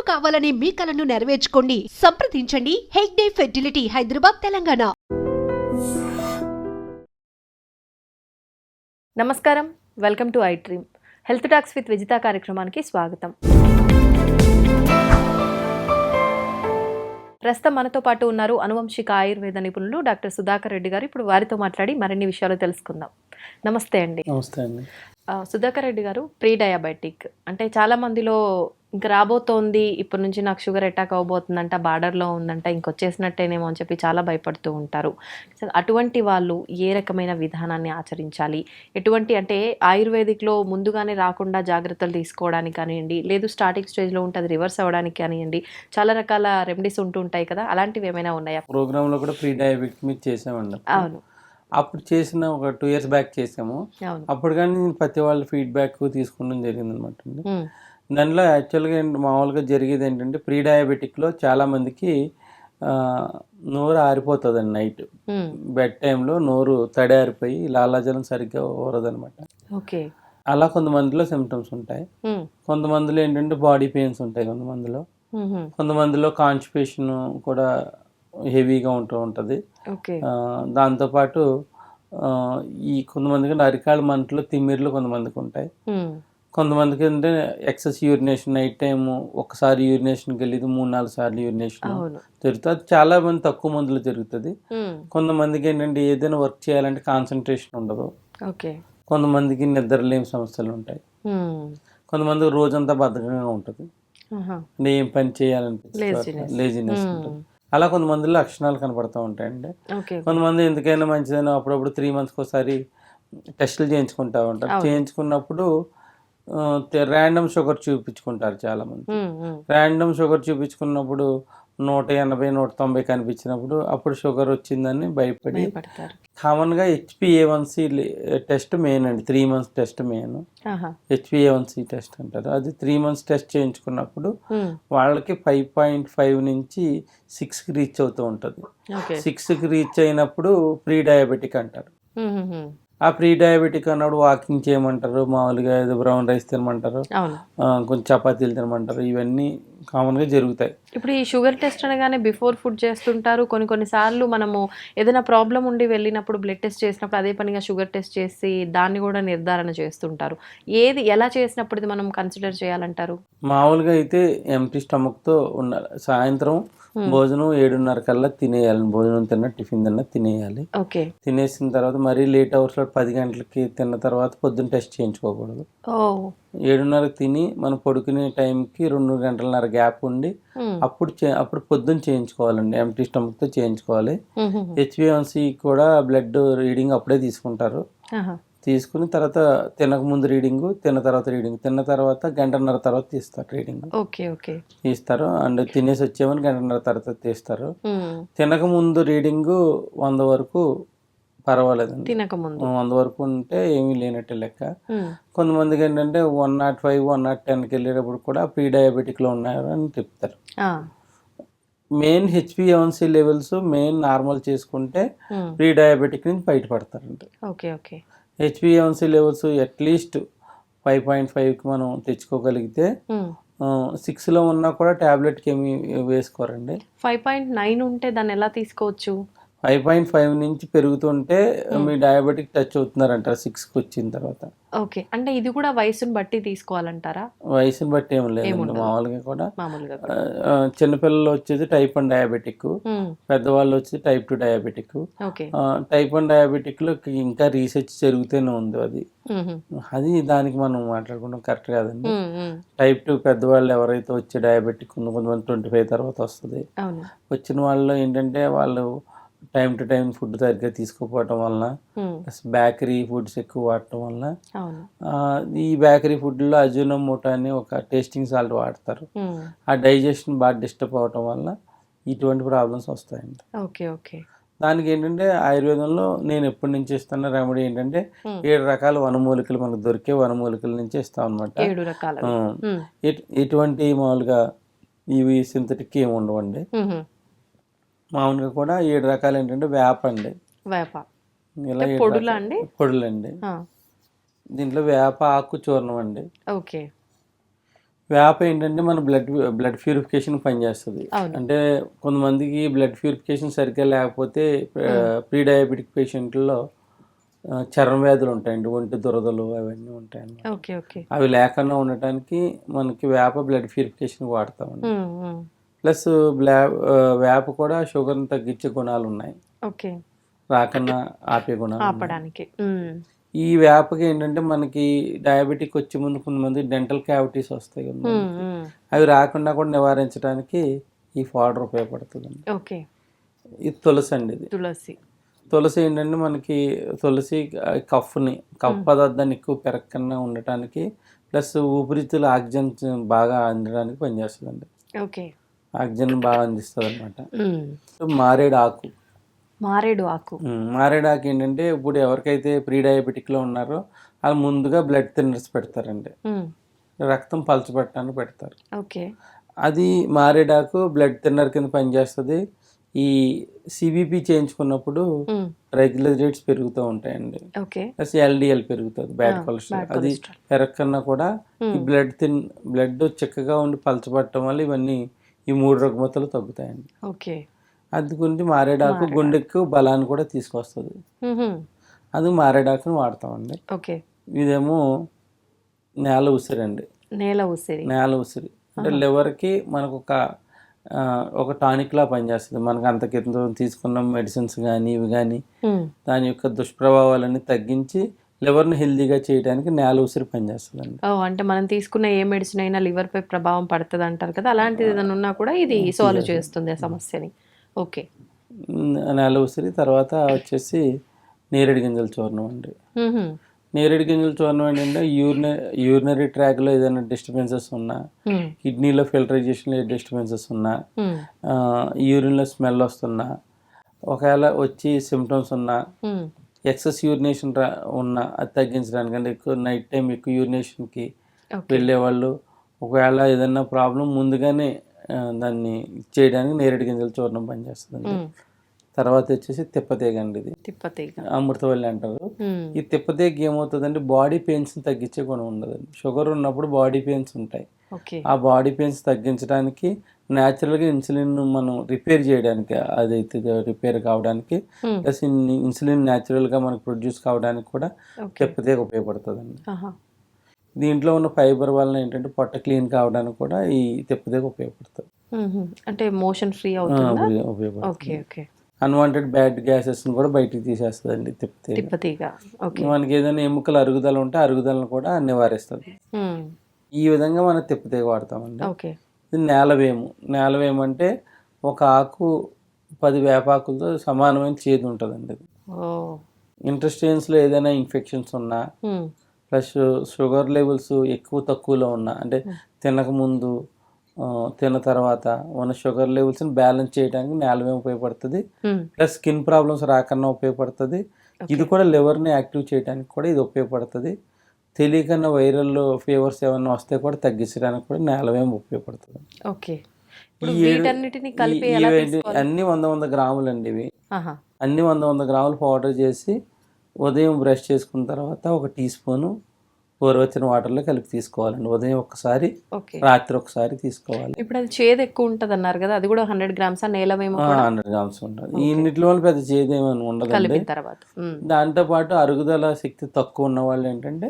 కావాలనే మీ కలను నెరవేర్చుకోండి. సంప్రదించండి హెగ్డే ఫెర్టిలిటీ, హైదరాబాద్, తెలంగాణ. నమస్కారం, welcome to I dream. Health talks with Vijitha కార్యక్రమానికి స్వాగతం. ప్రస్తుతం మనతో పాటు ఉన్నారు అనువంశిక ఆయుర్వేద నిపుణులు డాక్టర్ సుధాకర్ రెడ్డి గారు. ఇప్పుడు వారితో మాట్లాడి మరిన్ని విషయాలు తెలుసుకుందాం. నమస్తే అండి. నమస్తే అండి. సుధాకర్ రెడ్డి గారు, ప్రీ డయాబెటిక్ అంటే చాలా మందిలో ఇంకా రాబోతోంది, ఇప్పటి నుంచి నాకు షుగర్ అటాక్ అవబోతుందంట, బార్డర్లో ఉందంట, ఇంకొచ్చేసినట్టేనేమో అని చెప్పి చాలా భయపడుతూ ఉంటారు. అటువంటి వాళ్ళు ఏ రకమైన విధానాన్ని ఆచరించాలి, ఎటువంటి అంటే ఆయుర్వేదిక్లో ముందుగానే రాకుండా జాగ్రత్తలు తీసుకోవడానికి కానివ్వండి, లేదు స్టార్టింగ్ స్టేజ్లో ఉంటే అది రివర్స్ అవ్వడానికి కానివ్వండి, చాలా రకాల రెమెడీస్ ఉంటూ ఉంటాయి కదా, అలాంటివి ఏమైనా ఉన్నాయా? ప్రోగ్రాంలో కూడా ప్రీ డయాబెటిక్ మీద చేసామండి. అవును, అప్పుడు చేసిన ఒక 2 years బ్యాక్ చేసాము. అప్పుడు కానీ నేను ప్రతి వాళ్ళ ఫీడ్బ్యాక్ తీసుకోవడం జరిగింది అనమాట అండి. దానిలో యాక్చువల్గా మామూలుగా జరిగేది ఏంటంటే, ప్రీ డయాబెటిక్లో చాలామందికి నోరు ఆరిపోతుందండి. నైట్ బెడ్ టైంలో నోరు తడి ఆరిపోయి లాలాజలం సరిగ్గా ఊరదనమాట. ఓకే. అలా కొంతమందిలో సిమ్టమ్స్ ఉంటాయి. కొంతమందిలో ఏంటంటే బాడీ పెయిన్స్ ఉంటాయి. కొంతమందిలో కాన్స్టిపేషన్ కూడా హెవీగా ఉంటూ ఉంటుంది. దాంతోపాటు ఈ కొంతమందికి అరికాళ్ళ మంటలు, తిమ్మిర్లు కొంతమందికి ఉంటాయి. కొంతమందికి అంటే ఎక్సెస్ యూరినేషన్, నైట్ టైం ఒకసారి యూరినేషన్కి వెళ్ళి 3-4 సార్లు యూరినేషన్ జరుగుతుంది. అది చాలా మంది తక్కువ మందిలో జరుగుతుంది. కొంతమందికి ఏంటంటే ఏదైనా వర్క్ చేయాలంటే కాన్సన్ట్రేషన్ ఉండదు. కొంతమందికి నిద్రలేని సమస్యలు ఉంటాయి. కొంతమందికి రోజంతా బద్ధకంగా ఉంటుంది, అంటే ఏం పని చేయాలనిపిస్తుంది, లేజినెస్ ఉంటుంది. అలా కొంతమందిలో లక్షణాలు కనపడుతూ ఉంటాయండి. కొంతమంది ఎందుకైనా మంచిదని అప్పుడప్పుడు 3 monthsకి ఒకసారి టెస్టులు చేయించుకుంటూ ఉంటారు. చేయించుకున్నప్పుడు ర్యాండమ్ షుగర్ చూపించుకుంటారు చాలామంది. ర్యాండమ్ షుగర్ చూపించుకున్నప్పుడు 180-190 కనిపించినప్పుడు అప్పుడు షుగర్ వచ్చిందని భయపడి, కామన్గా HbA1c టెస్ట్ మెయిన్ అండి. 3 months test main. HbA1c test అంటారు. అది 3 months టెస్ట్ చేయించుకున్నప్పుడు వాళ్ళకి 5.5 నుంచి 6కి రీచ్ అవుతూ ఉంటుంది. 6కి రీచ్ అయినప్పుడు ప్రీ డయాబెటిక్ అంటారు. ఆ ప్రీ డయాబెటిక్ అన్నప్పుడు వాకింగ్ చేయమంటారు, మామూలుగా ఏదో బ్రౌన్ రైస్ తినమంటారు, కొంచెం చపాతీలు తినమంటారు. ఇవన్నీ కామన్గా జరుగుతాయి. ఇప్పుడు ఈ షుగర్ టెస్ట్ అనగానే బిఫోర్ ఫుడ్ చేస్తుంటారు. కొన్నిసార్లు మనము ఏదైనా ప్రాబ్లం ఉండి వెళ్ళినప్పుడు బ్లడ్ టెస్ట్ చేసినప్పుడు అదే పనిగా షుగర్ టెస్ట్ చేసి దాన్ని కూడా నిర్ధారణ చేస్తుంటారు. ఏది ఎలా చేసినప్పుడు ఇది మనం కన్సిడర్ చేయాలంటారు? మామూలుగా అయితే ఎంటీ స్టమక్తో ఉండాలి. సాయంత్రం భోజనం 7:30 కల్లా తినేయాలి. భోజనం తిన్నా టిఫిన్ తిన్నా తినేయాలి. తినేసిన తర్వాత మరీ లేట్ అవర్స్లో 10 గంటలకి తిన్న తర్వాత పొద్దున్న టెస్ట్ చేయించుకోకూడదు. 7:30 తిని మనం పడుకునే టైంకి 2 గంటలన్నర గ్యాప్ ఉండి అప్పుడు పొద్దున్న చేయించుకోవాలండి. ఎంటీ స్టమక్తో చేయించుకోవాలి. HbA1c కూడా బ్లడ్ రీడింగ్ అప్పుడే తీసుకుంటారు. తీసుకుని తర్వాత తినక ముందు రీడింగ్, తిన్న తర్వాత రీడింగ్, తిన్న తర్వాత 1.5 తర్వాత తీస్తారు రీడింగ్. తీస్తారు. అండ్ తినేసి వచ్చేమని 1.5 తర్వాత తీస్తారు. తినక ముందు రీడింగ్ 100 వరకు పర్వాలేదండి. 100 వరకు ఉంటే ఏమీ లేనట్టే లెక్క. కొంతమందికి ఏంటంటే 105, 110కి వెళ్ళేటప్పుడు కూడా ప్రీ డయాబెటిక్లో ఉన్నారు అని చెప్తారు. Main HbA1c levels main normal చేసుకుంటే ప్రీ డయాబెటిక్ నుంచి బయటపడతారండి. HbA1c లెవెల్స్ అట్లీస్ట్ 5.5కి మనం తెచ్చుకోగలిగితే 6లో ఉన్నా కూడా ట్యాబ్లెట్కి ఏమి వేసుకోరండి. 5.9 ఉంటే దాన్ని ఎలా తీసుకోవచ్చు? 5.5 నుంచి పెరుగుతుంటే మీ డయాబెటిక్ టచ్ అవుతున్నారంటారు 6కి వచ్చిన తర్వాత. అంటే ఇది కూడా వయసుని బట్టి తీసుకోవాలంటారా? వయసుని బట్టి ఏం లేదండి. మామూలుగా కూడా చిన్నపిల్లలు వచ్చేది టైప్ 1 డయాబెటిక్, పెద్దవాళ్ళు వచ్చేది టైప్ 2 డయాబెటిక్. టైప్ 1 డయాబెటిక్ లో ఇంకా రీసెర్చ్ జరుగుతూనే ఉంది. అది దానికి మనం మాట్లాడుకుంటాం కరెక్ట్ కాదండి. టైప్ 2 పెద్దవాళ్ళు ఎవరైతే వచ్చే డయాబెటిక్ ఉందో, కొంతమంది 25 తర్వాత వస్తుంది. వచ్చిన వాళ్ళు ఏంటంటే వాళ్ళు టైం టు టైం ఫుడ్ సరిగ్గా తీసుకోకపోవటం వలన, బేకరీ ఫుడ్స్ ఎక్కువ వాడటం వలన, ఈ బేకరీ ఫుడ్లో అజినోమోటో అని ఒక టేస్టింగ్ సాల్ట్ వాడతారు. ఆ డైజెషన్ బాగా డిస్టర్బ్ అవటం వలన ఇటువంటి ప్రాబ్లమ్స్ వస్తాయండి. దానికి ఏంటంటే ఆయుర్వేదంలో నేను ఎప్పటి నుంచి ఇస్తున్న రెమెడీ ఏంటంటే 7 రకాల వనమూలికలు మనకు దొరికే వనమూలికల నుంచి ఇస్తాం అనమాట. ఎటువంటి మామూలుగా ఇవి సింథటిక్ ఏమి ఉండవండి. మామూలుగా కూడా 7 రకాలు ఏంటంటే వేప అండి, ఇలా పొడులండి. దీంట్లో వేప ఆకు చూర్ణం అండి, వేప ఏంటంటే మన బ్లడ్ ప్యూరిఫికేషన్ పనిచేస్తుంది. అవును. అంటే కొంతమందికి బ్లడ్ ప్యూరిఫికేషన్ సరిగ్గా లేకపోతే ప్రీ డయాబెటిక్ పేషెంట్లో చర్మ వ్యాధులు ఉంటాయండి, ఒంటి దురదలు అవన్నీ ఉంటాయండి. Okay okay. అవి లేకుండా ఉండటానికి మనకి వేప బ్లడ్ ప్యూరిఫికేషన్ వాడతామండి. ప్లస్ వేప కూడా షుగర్ని తగ్గించే గుణాలు ఉన్నాయి, ఓకే, రాకుండా ఆపే గుణాలు ఉన్నాయి. ఆపడానికి. ఈ వేపకి ఏంటంటే మనకి డయాబెటిక్ వచ్చే ముందు కొంతమంది డెంటల్ క్యావిటీస్ వస్తాయి కదా, అవి రాకుండా కూడా నివారించడానికి ఈ పౌడర్ ఉపయోగపడుతుందండి. ఓకే. ఇది తులసి అండి. ఇది తులసి ఏంటంటే మనకి తులసి కఫ్ పదార్థాన్ని ఎక్కువ పెరగకుండా ఉండటానికి, ప్లస్ ఊపిరితిత్తులు ఆక్సిజన్ బాగా అందడానికి పనిచేస్తుందండి. ఓకే. ఆక్సిజన్ బాగా అందిస్తుంది అనమాట. మారేడు ఆకు ఏంటంటే ఇప్పుడు ఎవరికైతే ప్రీ డయాబెటిక్లో ఉన్నారో వాళ్ళు ముందుగా బ్లడ్ థిన్నర్స్ పెడతారండి, రక్తం పలచబట్టడానికి పెడతారు. ఓకే. అది మారేడాకు బ్లడ్ థిన్నర్ కింద పనిచేస్తుంది. ఈ సిబిపి చేయించుకున్నప్పుడు ట్రైగ్లిజరైడ్స్ పెరుగుతూ ఉంటాయండి, ప్లస్ ఎల్డిఎల్ పెరుగుతుంది, బ్యాడ్ కొలెస్ట్రాల్. అది పెరగకన్నా కూడా ఈ బ్లడ్ చిక్కగా ఉండి పలచబట్టడం వల్ల ఇవన్నీ ఈ 3 రుగ్మతలు తగ్గుతాయండి. ఓకే. అది గురించి మారేడాకు గుండెకు బలాన్ని కూడా తీసుకొస్తుంది, అది మారేడాకుని వాడతామండి. ఓకే. ఇదేమో నేల ఉసిరి అండి. నేల ఉసిరి అంటే లివర్కి మనకు ఒక టానిక్ లా పనిచేస్తుంది. మనకు అంత క్రితం తీసుకున్న మెడిసిన్స్ కానీ ఇవి కానీ దాని యొక్క దుష్ప్రభావాలన్నీ తగ్గించి లివర్ని హెల్దీగా చేయడానికి నేల ఉసిరి పనిచేస్తుందండి. అంటే మనం తీసుకున్న ఏ మెడిసిన్ అయినా లివర్ పై ప్రభావం పడుతుంది అంటారు కదా, అలాంటిది ఏదైనా ఉన్నా కూడా ఇది సాల్వ్ చేస్తుంది ఆ సమస్యని. ఓకే. నేల ఉసిరి తర్వాత వచ్చేసి నేరేడు గింజల చూర్ణం అండి. నేరేడు గింజల చూర్ణం ఏంటంటే యూరినరీ ట్రాక్లో ఏదైనా డిస్టర్బెన్సెస్ ఉన్నా, కిడ్నీలో ఫిల్టరైజేషన్లో డిస్టర్బెన్సెస్ ఉన్నా, యూరిన్లో స్మెల్ వస్తున్నా, ఒకవేళ వచ్చి సిమ్టమ్స్ ఉన్నా, ఎక్సెస్ యూరినేషన్ ఉన్నా అది తగ్గించడానికి, అంటే ఎక్కువ నైట్ టైం ఎక్కువ యూరినేషన్కి వెళ్ళేవాళ్ళు, ఒకవేళ ఏదైనా ప్రాబ్లం ముందుగానే దాన్ని చేయడానికి నేరేడు గింజల చూర్ణం పనిచేస్తుందండి. తర్వాత వచ్చేసి తిప్పతీగ అండి. ఇది అమృతవల్లి అంటారు. ఈ తిప్పతీగ ఏమవుతుందంటే బాడీ పెయిన్స్ తగ్గించే గుణం ఉండదండి. షుగర్ ఉన్నప్పుడు బాడీ పెయిన్స్ ఉంటాయి, ఆ బాడీ పెయిన్స్ తగ్గించడానికి న్యాచురల్గా ఇన్సులిన్ మనం రిపేర్ చేయడానికి, అదైతే రిపేర్ కావడానికి, ప్లస్ ఇన్సులిన్ న్యాచురల్గా మనకు ప్రొడ్యూస్ కావడానికి కూడా తిప్పతీగ ఉపయోగపడుతుందండి. దీంట్లో ఉన్న ఫైబర్ వలన ఏంటంటే పొట్ట క్లీన్ కావడానికి కూడా ఈ తిప్పతీగ ఉపయోగపడుతుంది. అంటే మోషన్ ఫ్రీ అవుతుంది, ఉపయోగపడుతుంది. అన్వాంటెడ్ బ్యాడ్ గ్యాసెస్ కూడా బయటికి తీసేస్తుందండి తిప్పతీగ. మనకి ఏదైనా ఎముకల అరుగుదల ఉంటే అరుగుదలను కూడా నివారిస్తుంది. ఈ విధంగా మనం తిప్పతీగ వాడతామండి. ఇది నేలవేము అంటే ఒక ఆకు 10 వేపాకులతో సమానమైన చేదు ఉంటుందండి. ఇంటెస్టైన్స్లో ఏదైనా ఇన్ఫెక్షన్స్ ఉన్నా, ప్లస్ షుగర్ లెవెల్స్ ఎక్కువ తక్కువలో ఉన్నా, అంటే తినకముందు తిన్న తర్వాత మన షుగర్ లెవెల్స్ని బ్యాలెన్స్ చేయడానికి నేలవేము ఉపయోగపడుతుంది. ప్లస్ స్కిన్ ప్రాబ్లమ్స్ రాకుండా ఉపయోగపడుతుంది. ఇది కూడా లివర్ని యాక్టివ్ చేయడానికి కూడా ఇది ఉపయోగపడుతుంది. తెలియకన్నా వైరల్ ఫీవర్స్ ఏమైనా వస్తే కూడా తగ్గించడానికి కూడా నేలవేము ఉపయోగపడుతుంది. అన్ని 100 గ్రాములు అండి. ఇవి అన్ని 100 గ్రాములు పౌడర్ చేసి ఉదయం బ్రష్ చేసుకున్న తర్వాత 1 టీ స్పూను గోరువెచ్చని వాటర్లో కలిపి తీసుకోవాలండి. ఉదయం ఒకసారి, రాత్రి ఒకసారి తీసుకోవాలి. ఇప్పుడు అది చేదు ఎక్కువ ఉంటుంది అన్నారు కదా, అది కూడా 100 గ్రామ్స్ నేలవేమో 100 గ్రామ్స్ ఉంటుంది. ఇన్నిట్లో వల్ల పెద్ద చేదు ఏమైనా ఉండదండి. దాంతో పాటు అరుగుదల శక్తి తక్కువ ఉన్న వాళ్ళు ఏంటంటే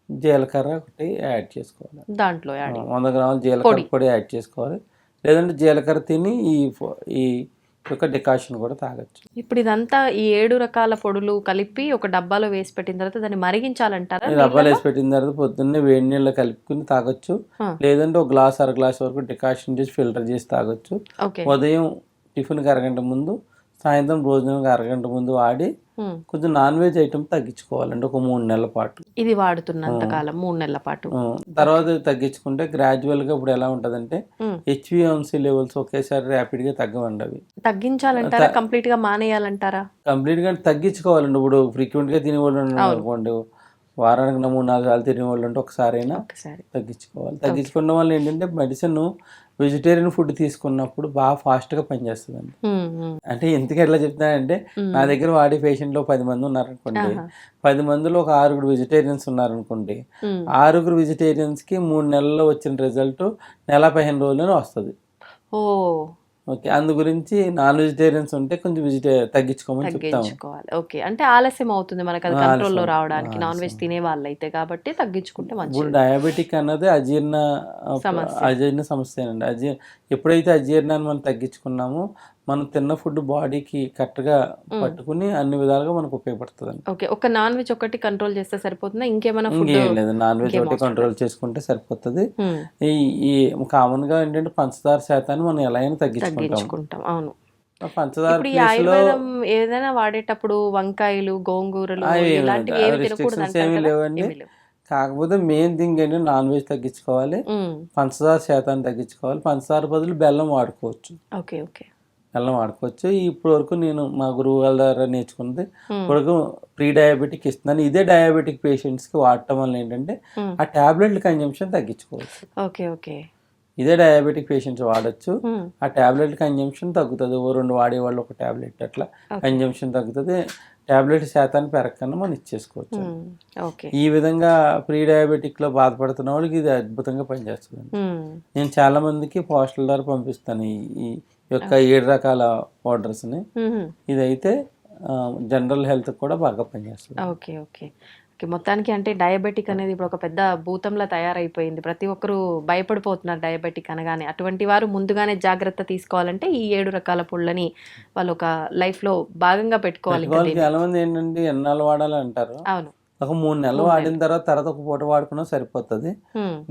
జీలకర్ర ఒకటి యాడ్ చేసుకోవాలి. దాంట్లో 100 గ్రాములు జీలకర్ర పొడి యాడ్ చేసుకోవాలి. లేదంటే జీలకర్ర తిని ఈ యొక్క డికాషన్ కూడా తాగొచ్చు. ఇప్పుడు ఇదంతా ఈ 7 రకాల పొడులు కలిపి ఒక డబ్బాలో వేసి పెట్టిన తర్వాత దాన్ని మరిగించాలంటారా? డబ్బాలో వేసి పెట్టిన తర్వాత పొద్దున్నే వేడి నీళ్ళు కలుపుకుని తాగొచ్చు. లేదంటే ఒక గ్లాస్ 1/2 గ్లాస్ వరకు డికాషన్ చేసి ఫిల్టర్ చేసి తాగొచ్చు. ఉదయం టిఫిన్కి అరగంట ముందు, సాయంత్రం భోజనానికి అరగంట ముందు వాడి కొంచెం నాన్ వెజ్ ఐటమ్ తగ్గించుకోవాలండి ఒక 3 నెలల పాటు. ఇది వాడుతున్నంత కాలం 3 నెలల పాటు. తర్వాత తగ్గించుకుంటే గ్రాడ్యువల్గా ఇప్పుడు ఎలా ఉంటుందంటే HbA1c లెవెల్స్ ఒకేసారి ర్యాపిడ్ గా తగ్గవండి. అవి తగ్గించాలంటారా, కంప్లీట్ గా మానేయాలంటారా? కంప్లీట్ గా తగ్గించుకోవాలండి. ఇప్పుడు ఫ్రీక్వెంట్ గా తినేవాళ్ళు అనుకోండి, వారానికి 3-4 సార్లు తినే వాళ్ళు ఉంటే ఒకసారైనా ఒకసారి తగ్గించుకోవాలి. తగ్గించుకోవడం వల్ల ఏంటంటే మెడిసిన్ వెజిటేరియన్ ఫుడ్ తీసుకున్నప్పుడు బాగా ఫాస్ట్గా పనిచేస్తుందండి. అంటే ఎందుకు ఎట్లా చెప్తున్నానంటే నా దగ్గర వాడే పేషెంట్లో 10 మంది ఉన్నారనుకోండి, 10 మందిలో ఒక 6 వెజిటేరియన్స్ ఉన్నారనుకోండి, 6 వెజిటేరియన్స్కి 3 నెలల్లో వచ్చిన రిజల్ట్ నెల 15 రోజుల్లోనే వస్తుంది. ఓ ఓకే, అందు గురించి నాన్ వెజిటేరియన్స్ ఉంటే కొంచెం తగ్గించుకోమని చెప్తాము. తగ్గించుకోవాలి. ఓకే, అంటే ఆలస్యం అవుతుంది మనకు అది కంట్రోల్లో రావడానికి నాన్ వెజ్ తినే వాళ్ళు అయితే, కాబట్టి తగ్గించుకుంటే మంచిది. ఇప్పుడు డయాబెటిక్ అన్నది అజీర్ణ సమస్య. ఎప్పుడైతే అజీర్ణాన్ని మనం తగ్గించుకున్నామో మనం తిన్న ఫుడ్ బాడీకి కరెక్ట్గా పట్టుకుని అన్ని విధాలుగా మనకు ఉపయోగపడుతుంది. ఓకే, ఒక నాన్ వెజ్ ఒకటి కంట్రోల్ చేస్తే సరిపోతుందా? ఇంకేమైనా ఇంకేం లేదు, నాన్ వెజ్ ఒకటి కంట్రోల్ చేసుకుంటే సరిపోతుంది. ఈ కామన్ గా ఏంటంటే పంచదార శాతాన్ని మనం ఎలా అయినా తగ్గించుకుంటాం. అవును, పంచదార ఇప్పుడు ఈ ఆయుర్వేదం ఏదైనా వాడేటప్పుడు వంకాయలు, గోంగూరలు ఇలాంటివి ఏమి తినకూడదు ఏమీ లేవండి. కాకపోతే మెయిన్ థింగ్ ఏంటంటే నాన్ వెజ్ తగ్గించుకోవాలి, పంచదార శాతాన్ని తగ్గించుకోవాలి. పంచదార బదులు బెల్లం వాడుకోవచ్చు. ఓకే ఓకే, బెల్లం వాడుకోవచ్చు. ఇప్పటి వరకు నేను మా గురువు వాళ్ళ ద్వారా నేర్చుకున్నది ఇప్పటివరకు ప్రీ డయాబెటిక్ ఇస్తున్నాను. ఇదే డయాబెటిక్ పేషెంట్స్కి వాడటం వల్ల ఏంటంటే ఆ టాబ్లెట్ల కన్జంప్షన్ తగ్గించుకోవచ్చు. ఓకే ఓకే, ఇదే డయాబెటిక్ పేషెంట్స్ వాడచ్చు. ఆ టాబ్లెట్ కన్జంప్షన్ తగ్గుతుంది. 2 వాడేవాళ్ళు ఒక టాబ్లెట్ అట్లా కన్జంప్షన్ తగ్గుతుంది. టాబ్లెట్ శాతాన్ని పెరగకుండా మనం ఇచ్చేసుకోవచ్చు. ఈ విధంగా ప్రీ డయాబెటిక్ లో బాధపడుతున్న వాళ్ళకి ఇది అద్భుతంగా పనిచేస్తుంది. నేను చాలా మందికి పోస్టల్ ద్వారా పంపిస్తాను ఈ యొక్క 7 రకాల పౌడర్స్ని. ఇదైతే జనరల్ హెల్త్ కూడా బాగా పనిచేస్తుంది. ఓకే ఓకే, మొత్తానికి అంటే డయాబెటిక్ అనేది ఇప్పుడు ఒక పెద్ద భూతంలా తయారైపోయింది. ప్రతి ఒక్కరూ భయపడిపోతున్నారు డయాబెటిక్ అనగానే. అటువంటి వారు ముందుగానే జాగ్రత్త తీసుకోవాలంటే ఈ 7 రకాల పుళ్ళని వాళ్ళు ఒక లైఫ్ లో భాగంగా పెట్టుకోవాలి. చాలా మంది ఏంటంటే ఎన్నాళ్ళు వాడాలి అంటారు. అవును, ఒక 3 నెలలు వాడిన తర్వాత ఒక పూట వాడుకున్నా సరిపోతుంది.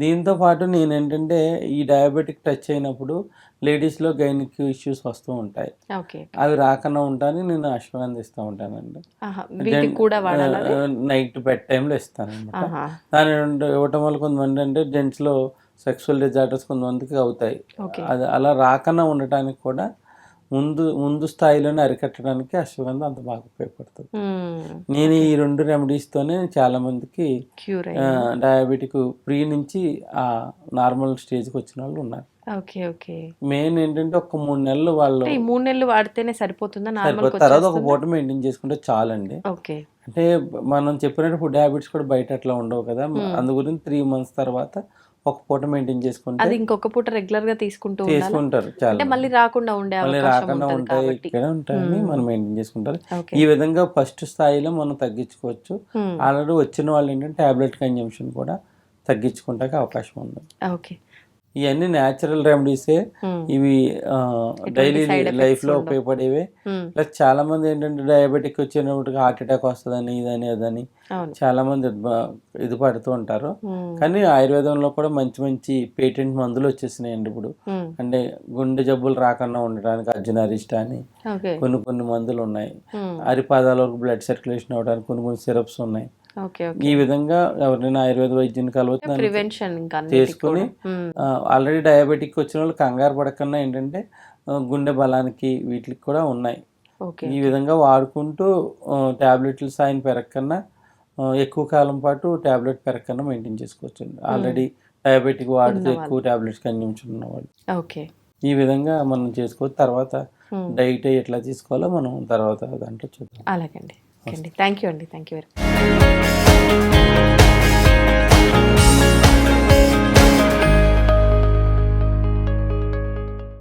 దీంతో పాటు నేను ఏంటంటే ఈ డయాబెటిక్ టచ్ అయినప్పుడు లేడీస్లో గైనిక్ ఇష్యూస్ వస్తూ ఉంటాయి. అవి రాకుండా ఉంటాయని నేను అశ్వగంధిస్తూ ఉంటానండి. నైట్ బెడ్ టైంలో ఇస్తాను అనమాట. దాని ఇవ్వటం వల్ల కొంతమంది అంటే జెంట్స్లో సెక్సువల్ డిజార్డర్స్ కొంతమందికి అవుతాయి. అది అలా రాకుండా ఉండటానికి కూడా ముందు స్థాయిలోనే అరికట్టడానికి అశ్వగంధ అంత బాగా ఉపయోగపడుతుంది. నేను ఈ 2 రెమెడీస్తోనే చాలా మందికి డయాబెటిక్ ప్రీ నుంచి ఆ నార్మల్ స్టేజ్కి వచ్చిన వాళ్ళు ఉన్నారు. మెయిన్ ఏంటంటే ఒక 3 నెలలు వాళ్ళు 3 నెలలు వాడితేనే సరిపోతుందా? తర్వాత ఒక పూట మెయింటైన్ చేసుకుంటే చాలండి. అంటే మనం చెప్పినట్టు ఫుడ్ హ్యాబిట్స్ కూడా బయట అట్లా ఉండవు కదా, అందు గురించి 3 months తర్వాత ఒక పూట మెయింటైన్ చేసుకుంటే అది ఇంకొక పూట రెగ్యులర్ గా తీసుకుంటారు. చాలా మళ్ళీ రాకుండా ఉంటాయి ఇక్కడ ఉంటాయని మనం మెయింటైన్ చేసుకుంటారు. ఈ విధంగా ఫస్ట్ స్థాయిలో మనం తగ్గించుకోవచ్చు. ఆల్రెడీ వచ్చిన వాళ్ళు ఏంటంటే టాబ్లెట్ కన్జంప్షన్ కూడా తగ్గించుకుంటానికి అవకాశం ఉంది. ఓకే, ఇవన్నీ న్యాచురల్ రెమెడీసే. ఇవి డైలీ లైఫ్ లో ఉపయోగపడేవే. ప్లస్ చాలా మంది ఏంటంటే డయాబెటిక్ వచ్చినప్పుడు హార్ట్ అటాక్ వస్తుందని ఇదని అదని చాలా మంది ఇది పడుతూ ఉంటారు. కానీ ఆయుర్వేదంలో కూడా మంచి మంచి పేటెంట్ మందులు వచ్చేసినాయండి ఇప్పుడు. అంటే గుండె జబ్బులు రాకుండా ఉండడానికి అర్జునారిష్ట అని కొన్ని మందులు ఉన్నాయి. అరిపాదాల వరకు బ్లడ్ సర్క్యులేషన్ అవడానికి కొన్ని సిరప్స్ ఉన్నాయి. ఈ విధంగా ఎవరైనా ఆయుర్వేద వైద్యుని కలవచ్చు చేసుకుని ఆల్రెడీ డయాబెటిక్ వచ్చిన వాళ్ళు కంగారు పడకుండా ఏంటంటే గుండె బలానికి వీటికి కూడా ఉన్నాయి. ఈ విధంగా వాడుకుంటూ టాబ్లెట్ల సాయం పెరగకన్నా ఎక్కువ కాలం పాటు టాబ్లెట్ పెరగకన్నా మెయింటైన్ చేసుకోవచ్చు. ఆల్రెడీ డయాబెటిక్ వాడుతూ ఎక్కువ టాబ్లెట్స్ కన్జ్యూమ్షన్ ఉన్నవాళ్ళు ఈ విధంగా మనం చేసుకోవచ్చు. తర్వాత డైట్ ఎట్లా తీసుకోవాలో మనం తర్వాత దాంట్లో చూద్దాం. అలాగండి, థ్యాంక్ యూ అండి, థ్యాంక్ యూ వెరీ మచ్.